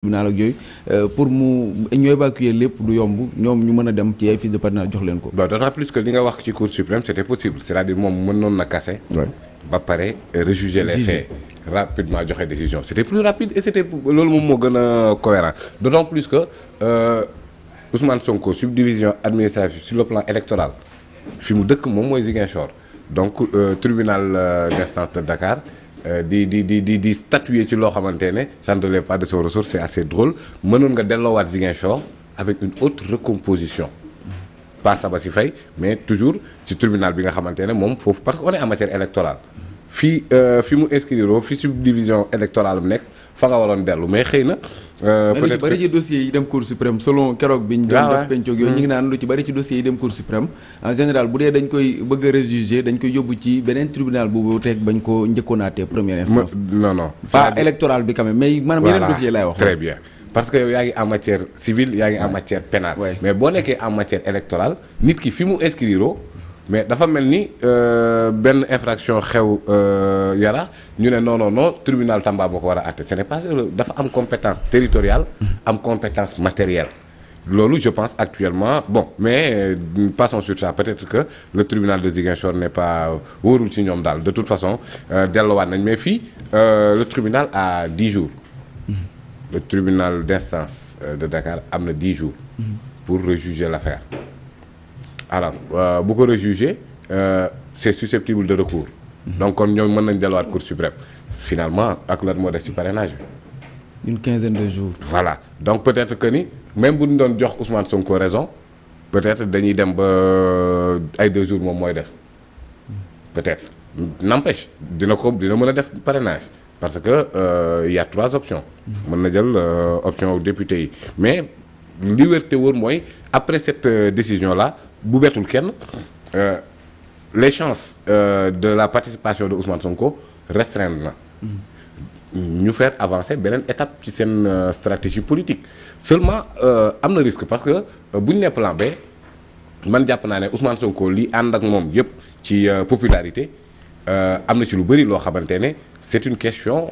tribunal ak yooyu pour ñu évacuer lépp du yomb ñoom ñu mën a dem ci ay fiches de parrainage jox leen ko. bon d'autant plus que li nga wax ci cour suprême c'était possible c'est-à-dire moom mënoon na kase. ba pare rejuger les faits rapidement joxe décision c'était plus rapide et c'était loolu moom moo gën a cohérent d'autant plus que Ousmane Sonko subdivision administrative sur le plan électoral fi mu dëkk moom mooy Ziguinchor donc tribunal d'instance de Dakar. di statuer ci loo xamante ne ça ne relève pas de ses ressources c'est assez drôle mënoon nga delloowaat Ziguinchor avec une autre recomposition pas Sabassi Faye mais toujours ci tribunal bi nga xamante ne moom foofu parce que on est en matière électorale fi mu inscrire fi subdivision électorale mu nekk fa nga waroon dellu mais xëy na peut-être bari ci dossiers yi dem cour suprême selon keroog bi ñu doon def pencoog yooyu ñu ngi naan lu ci bari ci dossiers yi dem cour suprême en général bu dee dañ koy bëgg a rejuger dañ koy yóbbu ci beneen tribunal bu teg bañ ko njëkkoonaatee première instance non pas électoral bi quand même mais maanaam yeneen dossiers laay wax très bien parce que yow yaa ngi en matière civile yaa ngi en matière pénale mais boo nekkee en matière électorale nit ki fi mu inscrire mais dafa mel ni benn infraction xew Yara ñu ne non tribunal Tamba boo ko war a àtte ce n'est pas dafa am compétence territoriale am compétence matérielle loolu je pense actuellement bon mais passons sur ça peut-être que le tribunal de Ziguinchor n'est pas wóorul ci ñoom daal de toute façon delluwaat nañ mais fii le tribunal a 10 jours le tribunal d'instance de Dakar am na 10 jours pour rejuger l'affaire alors bu ko rejuger c'est susceptible de recours donc kon ñoom mën nañ delluwaat cour suprême finalement ak lan moo des ci parrainage bi une quinzaine de jours voilà donc peut-être que ni même bu ñu doon jox Ousmane Sonko raison peut-être dañuy dem ba ay 2 jours moom mooy des peut-être n'empêche dina mën a def parrainage parce que il y a 3 options mën na jël option député yi mais li wér te wóor mooy après cette décision là bu bettul kenn les chances de la participation de Ousmane Sonko restreindre na ñu faire avancer beneen étape ci seen stratégie politique seulement am na risque parce que bu ñu nee plan B man jàpp naa ne Ousmane Sonko li ànd ak moom yëpp ci popularité am na ci lu bari loo xamante ne c'est une question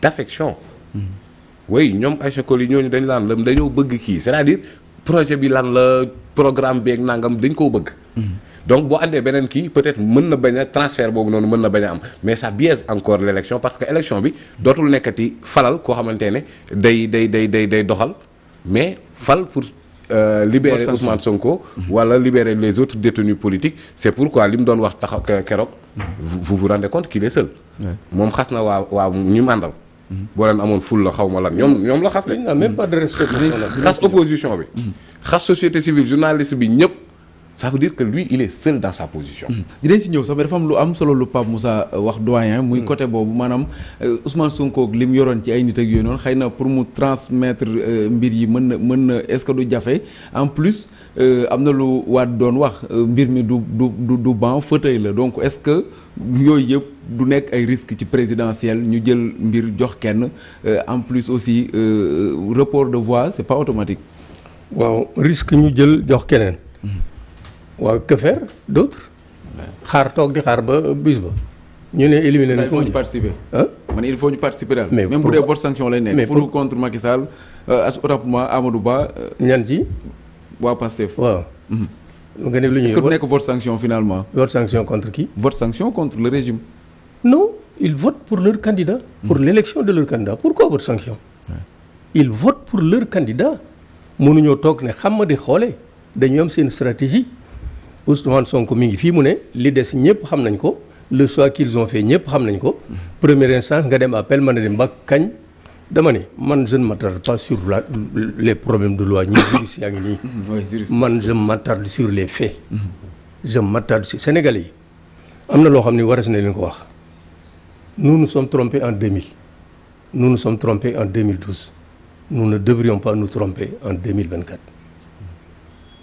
d'affection oui ñoom Aïcha Koli ñooñu dañ laan la dañoo bëgg kii c'est-à-dire projet bi lan la programme beeg nangam dañ koo bëgg donc boo andee beneen kii peut-être mën na bañ a transfert boobu noonu mën na bañ a am mais ça biaise encore l'élection parce que élection bi dootul nekkati falal koo xamante ne day doxal mais fal pour libérer Ousmane Sonko wala libérer les autres détenus politiques c'est pourquoi li mu doon wax taxaw keroog vous vous rendez compte qu'il est seul moom xas na waa ñu màndal boo leen amoon ful la xaw ma lan ñoom la xas de. n'a même pas de respect. xas opposition bi. xas société civile journaliste bi ñëpp. ça veut dire que lui il est seul dans sa position. dinañ si ñëw sax mais dafa am lu am solo lu Pape Moussa wax doyen. muy côté boobu maanaam Ousmane Sonko li mu yoroon ci ay nit ak yooyu noonu xëy na pour mu transmettre mbir yi mën na est-ce que du jafe en plus am na lu Wade doon wax mbir mi du banc fauteuil la donc est-ce que yooyu yëpp du nekk ay risques ci présidentiel ñu jël mbir jox kenn en plus aussi report de voix c'est pas automatique. waaw risque ñu jël jox keneen. waaw que faire d'autre xaar toog di xaar ba bis ba ñu ne éliminer nañ il faut ñu participer man il faut ñu participer daal même bu dee vote sanction lay nekk pour contre Macky Sall autant Amadou Ba ñan ci waa Pastef waaw nga ne lu ñuy est-ce que du nekk vote sanction finalement vote sanction contre qui vote sanction contre le régime non ils votent pour leur candidat pour l'élection de leur candidat pourquoi vote sanction ils votent pour leur candidat mënuñoo toog ne xam ma di xoole dañu am seen stratégie Ousmane Sonko mi ngi fii mu ne li des ñëpp xam nañ ko le choix qu'ils ont fait ñëpp xam nañ ko première instance nga dem appel man na dem ba kañ dama ne man je ne m'attarde pas sur les problèmes de loi ñi juriste yaa ngi nii man je m'attarde sur les faits je m'attarde sur Sénégalais yi am na loo xam ne waras na leen ko wax nous nous sommes trompés en 2000 nous nous sommes trompés en 2012 nous ne devrions pas nous tromper en 2024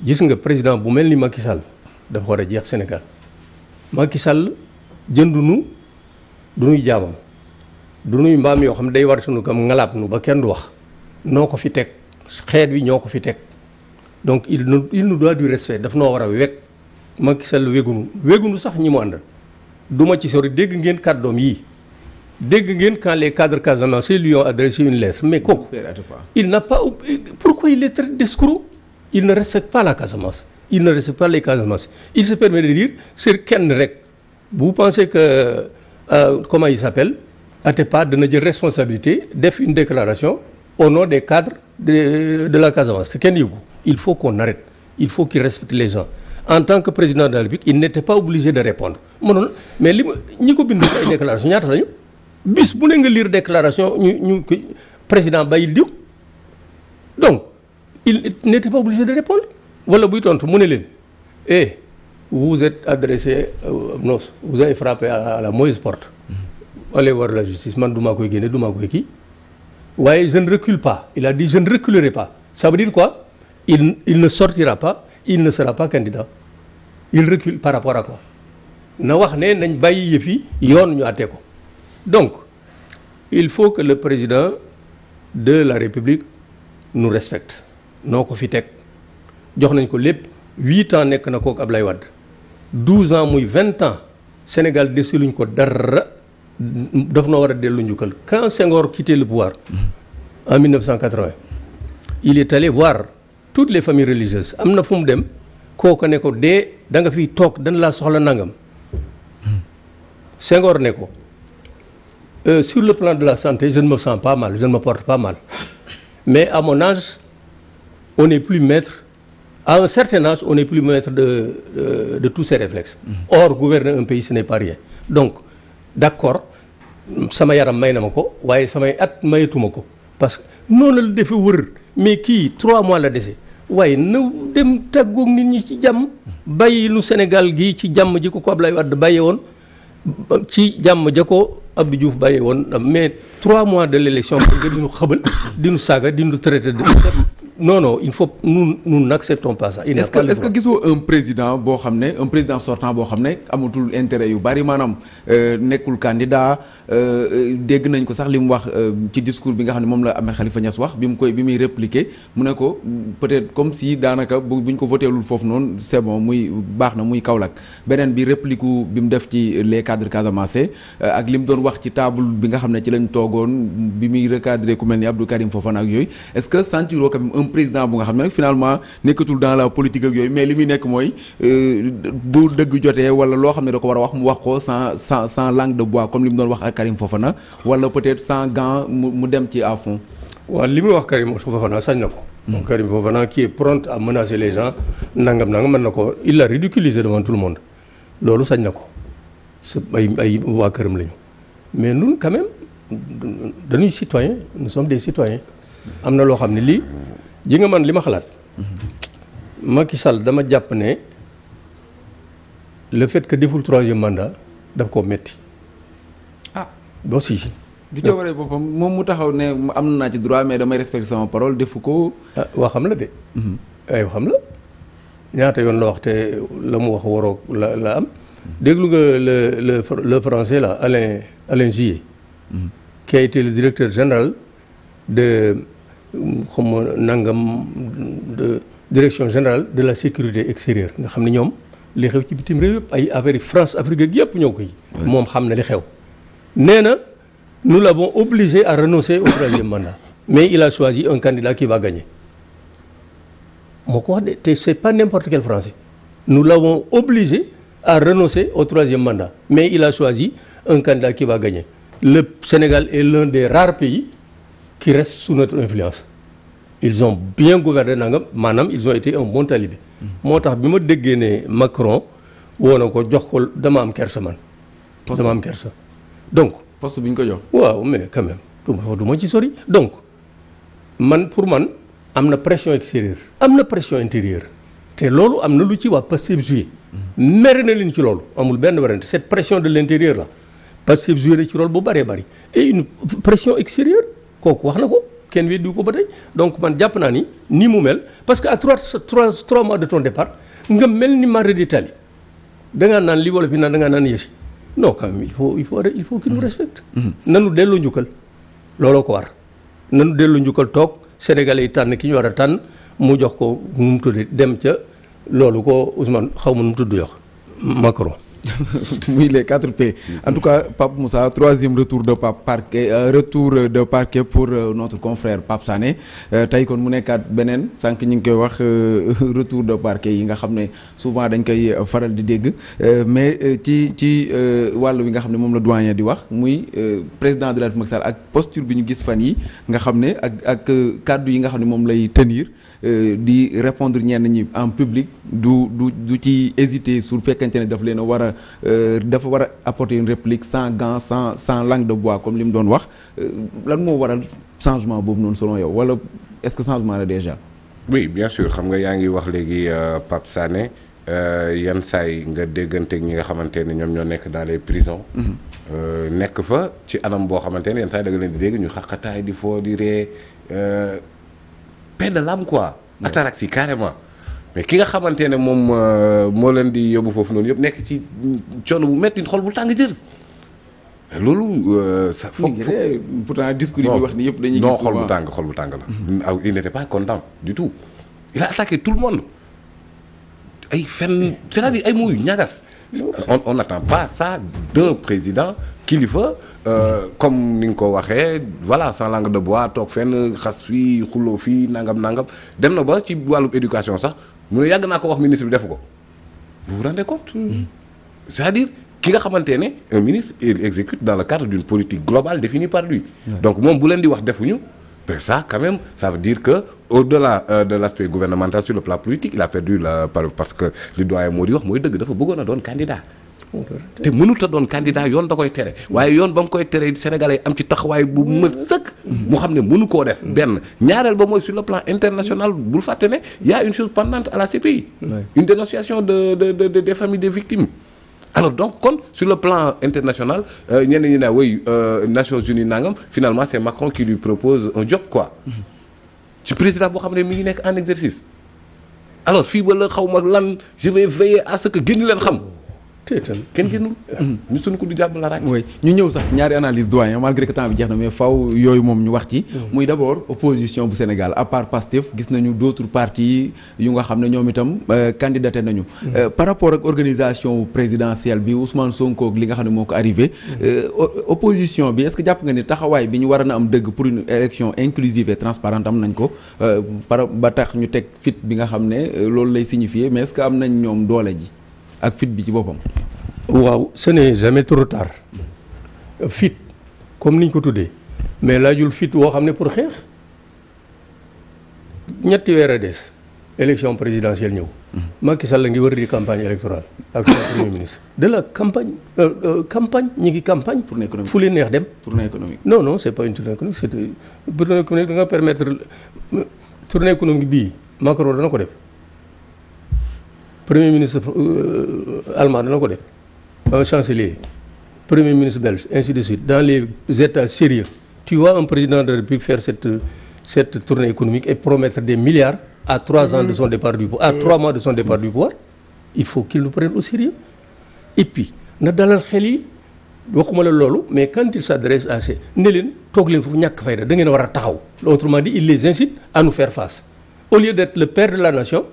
gis nga président bu mel ni Macky Sall dafa war a jeex Sénégal Macky Sall jëndunu du nuy jaamam du nuy mbaam yoo xam ne day war sunu kam ngalaab nu ba kenn du wax noo ko fi teg xeet wi ñoo ko fi teg donc il nous doit du respect daf noo war a weg Macky Sall wégunu sax ñi mu àndal du ma ci sori dégg ngeen kàddoom yii dégg ngeen quand les cadres casamançais lui ont adressé une lettre mais kooku il n'a pas pourquoi il les traite d'escrocs? Il ne respecte pas la Casamance, il ne respecte pas les Casamançais. Il se permet de dire c'est kenn rek. Vous pensez que comment il s'appelle, Atepa dana jël responsabilité def une déclaration au nom des cadres de la Casamance te kenn yëgu. Il faut qu'on arrête, il faut qu'il respecte les gens. En tant que président de la République, il n'était pas obligé de répondre mënoon mais li ñi ko bind ay déclaration ñaata lañu bis bu ne nga lire déclaration ñu président bàyyil diw donc il n'était pas obligé de répondre wala buy tontu mu ne leen vous êtes adressé non vous avez frappé à la mauvaise porte allez voir la justice man du maa koy génne du maa koy kii waaye je ne recule pas il a dit je ne reculerai pas ça veut dire quoi il ne sortira pas il ne sera pas candidat il recule par rapport à quoi na wax ne nañ bàyyi yëf yi yoon ñu àtte ko donc il faut que le président de la République nous respecte noo ko fi teg jox nañ ko lépp 8 ans nekk na kook Ablaye Wade 12 ans muy 20 ans Sénégal deseluñ ko dara daf na war a dellu njukkal quand Senghor quitté le pouvoir en 1980 il est allé voir toutes les familles religieuses am na fu mu dem kooku ne ko dee da nga fiy toog dañ laa soxla nangam Senghor ne ko sur le plan de la santé je ne me sens pas mal je ne me porte pas mal mais à mon âge on n'est plus maître à un certain âge on n'est plus maître de tous ces réflexes. Or gouverner un pays ce n'est pas rien donc d'accord sama yaram may na ma ko waaye samay at mayatuma ko parce que noonu la defee wër mais kii 3 mois la dese waaye na dem tàggoog nit ñi ci jàmm bàyyi lu Sénégal gi ci jàmm ji ko Ablaye Wade bàyyee woon ci jàmm ja ko Abdou Diouf bàyyee woon mais 3 mois de l'élection nga dinu xëbal dinu saaga dinu traité de non il faut nous n'acceptons pas ça. Est-ce que gisoo un président boo xam ne un président sortant boo xam ne amatul intérêt yu bari maanaam nekkul candidat dégg nañ ko sax li mu wax ci discours bi nga xam ne moom la Ahmed Khalifa Niass wax bi muy répliquer mu ne ko peut-être comme si daanaka buñ ko voteelul foofu noonu c'est bon muy baax na muy Kaolack beneen bi réplique bi mu def ci les cadres casamançais ak li mu doon wax ci table bi nga xam ne ci lañ toogoon bi muy recadrer ku mel ni Abdou Karim Fofana ak yooyu est-ce que sentiroo quand même président bu nga xam ne nag finalement nekkatul dans la politique ak yooyu mais li muy nekk mooy bu dëgg jotee wala loo xam ne da ko war a wax mu wax ko sans langue de bois comme li mu doon wax ak Karim Fofana wala peut-être sans gant mu dem ci à fond. waaw li muy wax Karim Fofana sañ na ko. donc Karim Fofana qui est prompt à menacer les gens nangam mën na ko il l'a ridiculisé devant tout le monde loolu sañ na ko ay waa këram lañu mais ñun quand même dañuy citoyens nous sommes des citoyens am na loo xam ne lii. ji nga man li ma xalaat Macky Sall dama jàpp ne le fait que deful 3e mandat daf koo metti boo si du ca waree boppam moom mu taxaw ne am naa ci droit mais damay respecter sama parole defu ko waa xam la de ay xam la ñaata yoon la wax te la mu wax waroo la am déglu nga le français là Alain Juillet qui a été le directeur général de comme nangam de direction générale de la sécurité extérieure nga xam ne ñoom li xew ci bitim réew yëpp ay affaires yi France Afrique ak yëpp ñoo koy moom xam na li xew nee na nous l'avons obligé à renoncer au 3e mandat mais il a choisi un candidat qui va gagner moo ko wax de te c'est pas n'importe quel français nous l'avons obligé à renoncer au 3e mandat mais il a choisi un candidat qui va gagner le Sénégal est l'un des rares pays qui restent sous notre influence ils ont bien gouverné nangam maanaam ils ont été un bon talibé moo tax bi ma déggee ne Macron woo na ko jox ko dama am kersa man dama am kersa donc poste bi ñu ko jox waaw mais quand même du ma ci sori donc man pour man am na pression extérieure am na pression intérieure te loolu am na lu ci waa Pastef joué mere na leen ci loolu amul benn werante cette pression de l'intérieur là Pastef joué na ci loolu bu bëree bëri et une pression extérieure kooku wax na ko kenn weddi ko ba tey donc man jàpp naa ni mu mel parce que à 3 mois de ton départ nga mel ni marée d'Italie dangaa naan li wolof yi naan dangaa naan yësi non quand même il faut qu'il nous respecte nanu delloo njukkal looloo ko war nanu delloo njukkal toog Sénégalais yi tànn ki ñu war a tànn mu jox ko nu mu tudd dem ca loolu ko Ousmane xaw ma nu mu tudd yox Macron muy les 4 P. En tout cas Pape Moussa, troisième retour de parquet pour notre confrère Pape Sané tey kon mu nekkaat beneen sànq ñu ngi koy wax retour de parquet yi nga xam ne souvent dañ koy faral di dégg mais ci wàll wi nga xam ne moom la doyen di wax muy président de la République Macky Sall ak posture bi ñu gis fan yi nga xam ne ak kàddu yi nga xam ne moom lay tenir di répondre ñenn ñi en public du ci hésiter su fekkente ne daf leen a war a dafa war a apporter une réplique sans gants sans langue de bois comme li mu doon wax lan moo waral changement boobu noonu selon yow wala est-ce que changement la déjà. oui bien sûr xam nga yaa ngi wax léegi Pape Sané yan saay nga dégganteeg ñi nga xamante ne ñoom ñoo nekk dans les prisons. nekk fa ci anam boo xamante ne yenn saay da nga leen di dégg ñu xaqataay di foo di ree paix de l'âme quoi. ataraxie carrément. mais ki nga xamante ne moom moo leen di yóbbu foofu noonu yëpp nekk ci coono bu metti xol bu tàng jër. loolu ça foog pourtant discours yi wax ni yëpp dañuy gis non xol bu tàng la. il n'était pas content du tout. il a attaqué tout le monde. ay fenn c'est-à-dire ay mots yu ñagas. on n'attend pas ça d'un président kilifa comme ni nga ko waxee voilà sans langue de bois toog fenn xas fii xuloo fii nangam dem na ba ci wàllum éducation sax mu ne yàgg naa ko wax ministre bi defu ko. vous vous rendez compte. c'est-à-dire ki nga xamante ne un ministre il exécute dans le cadre d'une politique globale définie par lui. donc moom bu leen di wax defuñu. mais ça quand même ça veut dire que au-delà de l'aspect gouvernemental sur le plan politique il a perdu parce que li doyen moo di wax mooy dëgg dafa bëggoon a doon candidat. te mënut a doon candidat yoon da koy tere. waaye yoon ba mu koy tere Sénégalais am ci taxawaay bu mët sëkk. mu xam ne mënu koo def. benn ñaareel ba mooy sur le plan international bul fàtte ne y a une chose pendante à la CPI. une dénonciation des familles des victimes. alors donc kon sur le plan international ñenn ñi ne way Nations Unies nangam finalement c'est Macron qui lui propose un job quoi. ci président boo xam ne mi ngi nekk en exercice. alors fii ba la xaw ma lan je vais veiller à ce que génn leen xam. kenn génnul. ñu suñu ko du jàpp la rek. oui ñu ñëw sax ñaari analyse doyen malgré que temps bi jeex na mais faw yooyu moom ñu wax ci. muy d'abord opposition bu Sénégal à part Pastef gis nañu d'autres partis yu nga xam ne ñoom itam candidaté nañu. par rapport ak organisation présidentielle bi Ousmane Sonko li nga xam ne moo ko arrivé. opposition bi est-ce que jàpp nga ni taxawaay bi ñu war na am dëgg pour une élection inclusive et transparente am nañ ko ba tax ñu teg fit bi nga xam ne loolu lay signifier mais est-ce que am nañ ñoom doole ji. ak fit bi ci boppam. waaw ce n'est jamais trop tard. fit comme niñ ko tuddee mais laajul fit woo xam ne pour xeex ñetti weer a des élection présidentielle ñëw. Macky Sall la ngi wër di campagne électorale ak son premier ministre. de la campagne ñi ngi campagne. tournée économique fu leen neex dem. tournée économique. non c'est pas une tournée économique c'est tournée économique da nga permettre tournée économique bii Macron dana ko def. premier ministre allemand dana ko def chancelier premier ministre belge ainsi de suite dans les états sérieux tu vois un président de la République faire cette tournée économique et promettre des milliards à 3 ans de son départ du pouvoir à 3 mois de son départ du pouvoir il faut qu'il nous prenne au sérieux et puis na dalal xel yi waxuma la loolu mais quand il s'adresse à ces ne leen toog leen foofu ñàkk fayda da ngeen war a taxaw autrement dit il les incite à nous faire face au lieu d'être le père de la nation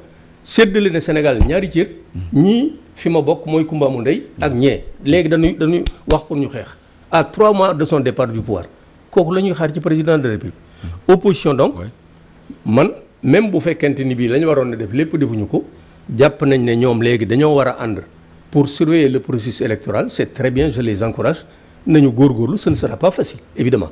séddale ne Sénégal ñaari cër ñii fi ma bokk mooy Kumba mu ndey ak ñee léegi dañuy wax pour ñu xeex à 3 mois de son départ du pouvoir kooku la ñuy xaar ci président de la République opposition donc man même bu fekkente ni bii la ñu waroon na def lépp defuñu ko jàpp nañ ne ñoom léegi dañoo war a ànd pour surveiller le processus électoral c'est très bien je les encourage nañu góorgóorlu ce ne sera pas facile évidemment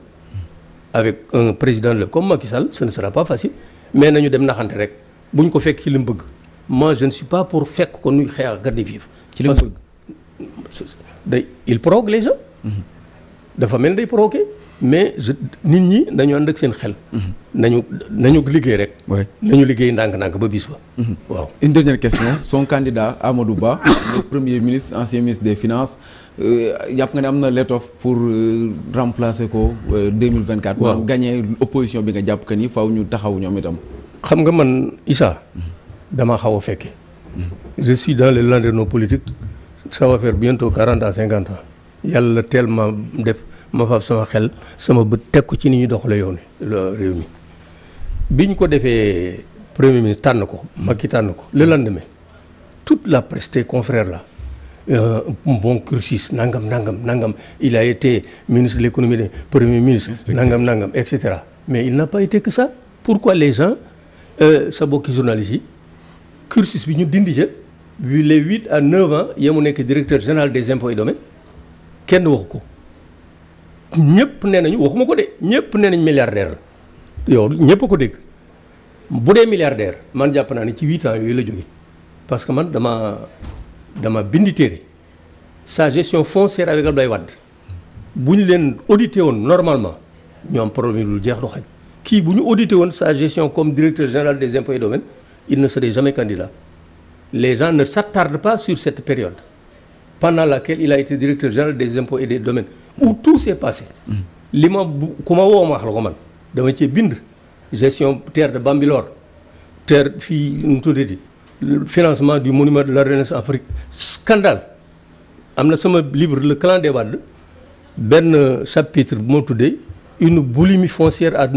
avec un président comme Macky Sall ce ne sera pas facile mais nañu dem naxante rek buñ ko fekk ci li mu bëgg moi je ne suis pas pour fekk ko nuy xeex garde vif ci li mu bëgg day il provoque les gens dafa mel day provoqué mais nit ñi nañu ànd ak seen xel nañu liggéey rek nañu liggéey ndànk-ndànk ba bis ba waaw une dernière question son candidat Amadou Ba le premier ministre ancien ministre des finances jàpp nga ne am na l'étoffe pour remplacer ko 2024 maanaam gagner opposition bi nga jàpp que ni faw ñu taxaw ñoom itam xam nga man Issa dama xaw a fekke je suis dans les landerneaux politiques ça va faire bientôt 40 à 50 ans yàlla teel ma def ma fab sama xel sama bët teg ko ci ni ñu doxale yoon réew mi bi ñu ko defee premier ministre tànn ko Macky tànn ko le lendemain toute la presse tes confrères là bon cursus nangam il a été ministre de l'économie premier ministre nangam etc. Mais il n'a pas été que ça. Pourquoi les gens sa bokki journalistes yi cursus bi ñu dindi ca les 8 à 9 ans yemu nekk directeur général des impôts et domaines kenn waxu ko ñëpp nee nañu waxuma ko de ñëpp nee nañ milliardaire la yow ñëpp a ko dégg bu dee milliardaire man jàpp naa ne ci 8 ans yooyu la jóge parce que man dama bindi téere sa gestion foncière avec Abdoulaye Wade bu ñu leen audité woon normalement ñu am problème yi lu jeex du xaj kii bu ñu audité woon sa gestion comme directeur général des impôts et domaines il ne serait jamais candidat. Les gens ne s'attardent pas sur cette période pendant laquelle il a été directeur général des impôts et des domaines où tout s'est passé. li ma ku ma woo ma wax la ko man dama cee bind gestion terre de Bambilor terre fii nu mu tuddati financement du monument de la Renaissance Afrique scandale. am na sama livre le clan des Wade benn chapitre bu ma tuddee une boulimie foncière à